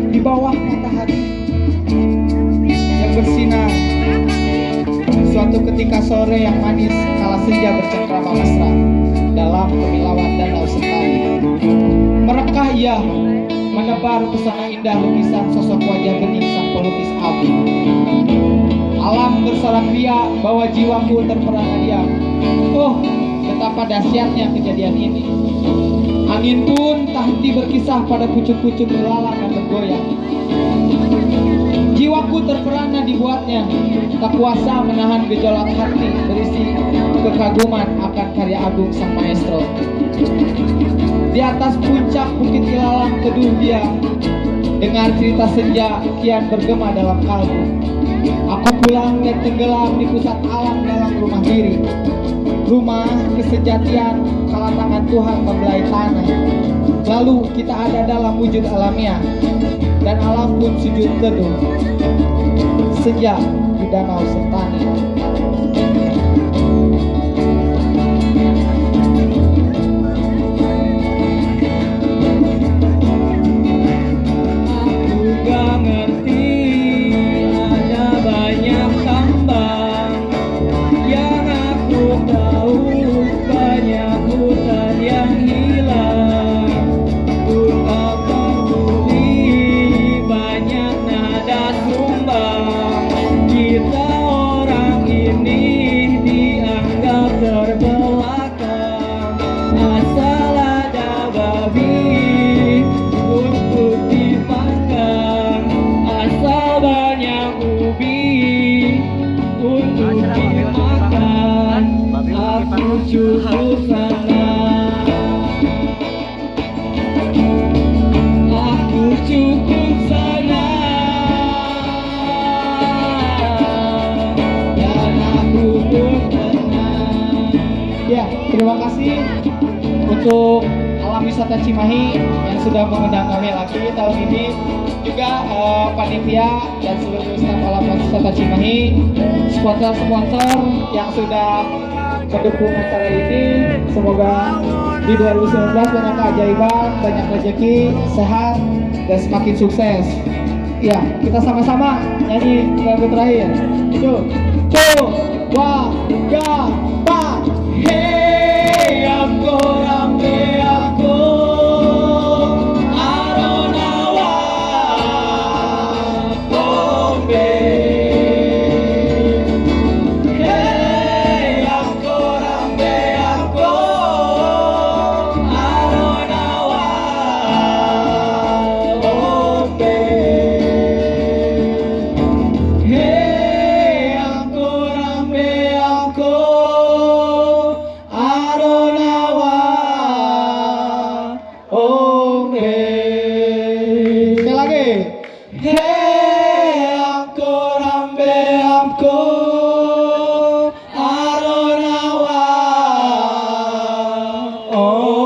Di bawah matahari yang bersinar, suatu ketika sore yang manis, kala senja bercengkrama mesra dalam kemilauan danau Sentani. Merekah ia menebar pesona indah lukisan sosok wajah bening sang pelukis abu. Alam bersorak ria bahwa jiwaku terperangah diam. Oh, betapa dahsyatnya kejadian ini. Angin pun tak henti berkisah pada pucuk-pucuk belalang dan bergoyang. Jiwaku terperangah dibuatnya, tak kuasa menahan gejolak hati berisi kekaguman akan karya agung sang maestro. Di atas puncak bukit ilalang teduh dia, dengar cerita senja kian bergema dalam kalbu. Aku pulang dan tenggelam di pusat alam dalam rumah diri, rumah kesejatian kala tangan Tuhan membelai tanah. Lalu kita ada dalam wujud alamiah, dan alam pun sujud teduh senja di danau Sentani. Cukup sana, aku cukup sana, dan aku pun tenang. Ya, terima kasih untuk Alam Wisata Cimahi yang sudah mengundang kami lagi tahun ini. Juga panitia dan seluruh staf Alam Wisata Cimahi, sponsor-sponsor yang sudah mendukung acara ini. Semoga di 2019 banyak keajaiban, banyak rezeki, sehat, dan semakin sukses. Ya, kita sama-sama nyanyi lagu terakhir. Yuk, coba gampang. Hey, aku rambe aku. Oh